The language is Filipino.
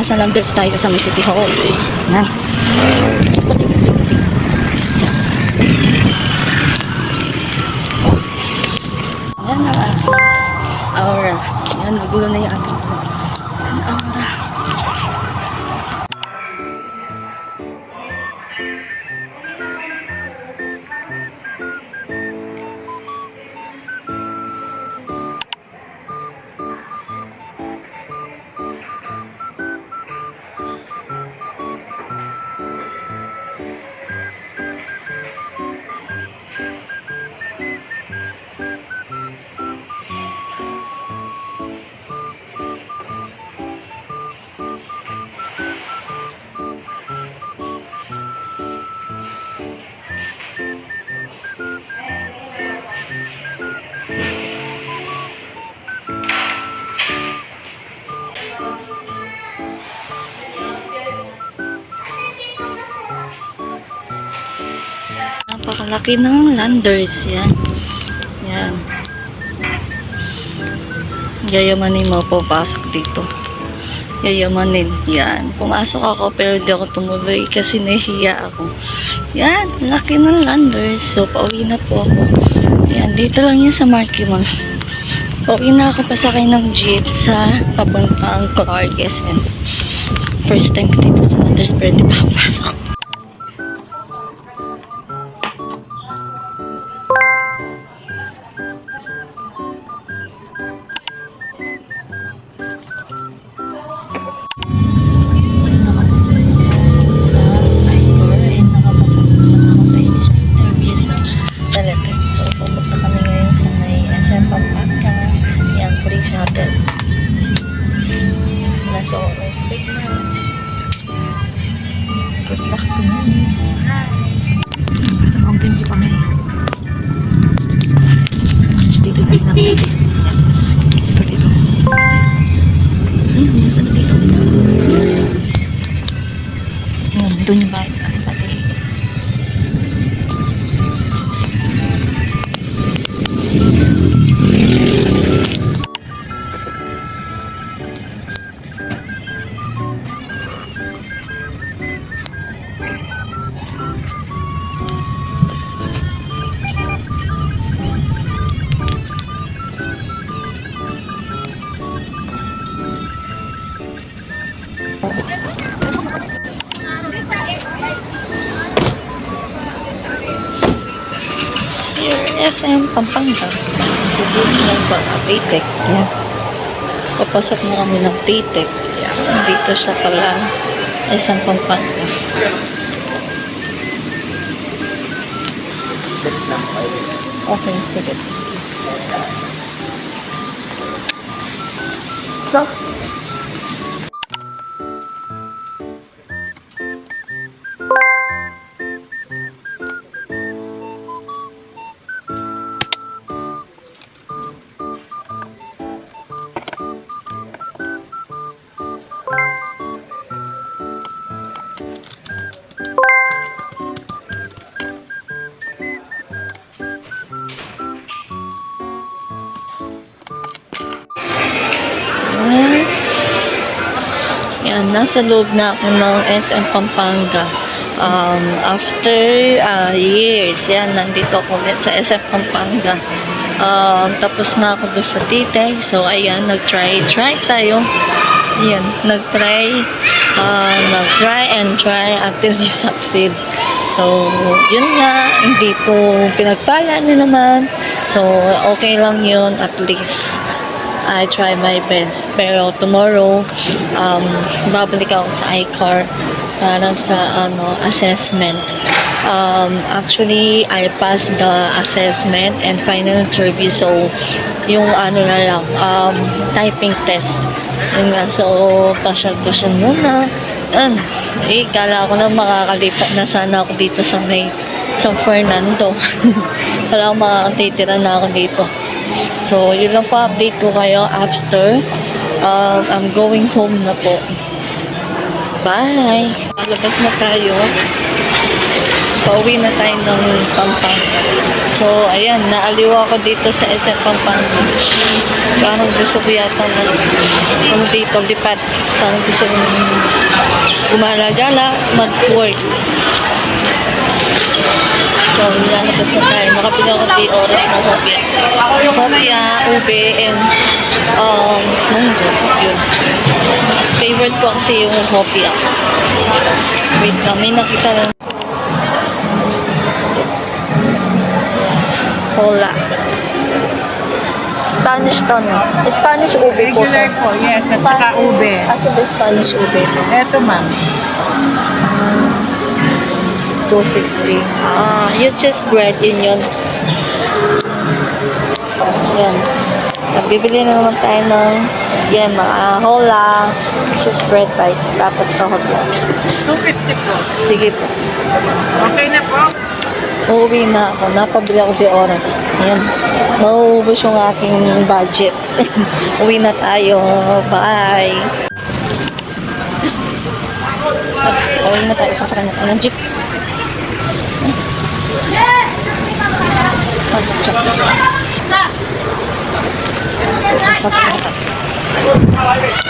nasa Landers tayo sa may City Hall. Yan. Yan na aura. Yan, nagulo na yung ating aura. Napakalaki ng Landers. Yan. Yan. Yayamanin mo papasok dito. Yayamanin. Yan. Pumasok ako pero di ako tumuloy kasi nahihiya ako. Yan. Laki ng Landers. So, pauwi na po ako. Yan. Dito lang yan sa Marquee Mall. Pauwi na ako pasakay ng jeep sa papuntang Clark SM. First time ko dito sa Landers pero di pa ako pasok. So, straight na. Good luck to me. Sa mountain view kami. Dito din na kami. Dito. Dito dito. Ayan, doon yung bahay. Here, SM Pampanga. Siguro lang ba? Paytech. Yan. Papasok na kami ng Paytech. Yan. Dito siya pala. SM Pampanga. Okay, sige. Go. Yan, nasa loob na ako ng SM Pampanga. After years, yan, nandito ako ulit sa SM Pampanga. Tapos na ako doon sa Titay. So, ayan, nag-try tayo. Yan, nag-try and try until you succeed. So, yun nga, hindi po pinagpala na naman. So, okay lang yun, at least I try my best. Pero tomorrow, babalik ako sa iCar para sa assessment. Actually, I passed the assessment and final interview. So, yung na lang, typing test. Yun nga, so, pasyal-pasyal muna. Kala ko na makakalipat na sana ako dito sa San Fernando. Wala akong makakatitira na ako dito. So, yun lang po, update ko kayo after. I'm going home na po. Bye! Labas na tayo. Pauwi na tayo ng Pampanga. So, ayan, naaliw ako dito sa SM Pampanga. Parang gusto ko yata dito, lipat. Parang gusto ko gumala-gala, mag-work. So, lalabas na tayo. Nakapila ko 3 oras na hopya. Hopya, ube, and munggo. Yun. Favorite ko kasi yung hopya. Wait lang, may nakita lang. Hola. Spanish to, no? Spanish ube po to. Regular po, yes. At saka ube. Sabi Spanish ube to. Eto, ma'am. It's 260. You choose bread yun. Yan. Bibili na naman tayo ng yan, mga hola, cheese bread bites, tapos kahot lang. 250 po. Sige po. Okay na po. Uuwi na ako. Napabili ako 2 oras. Ayan. Mauubos yung aking budget. Uwi na tayo. Bye! Uwi na tayo. Sasakay na tayo ng jeep. Sasakay na tayo.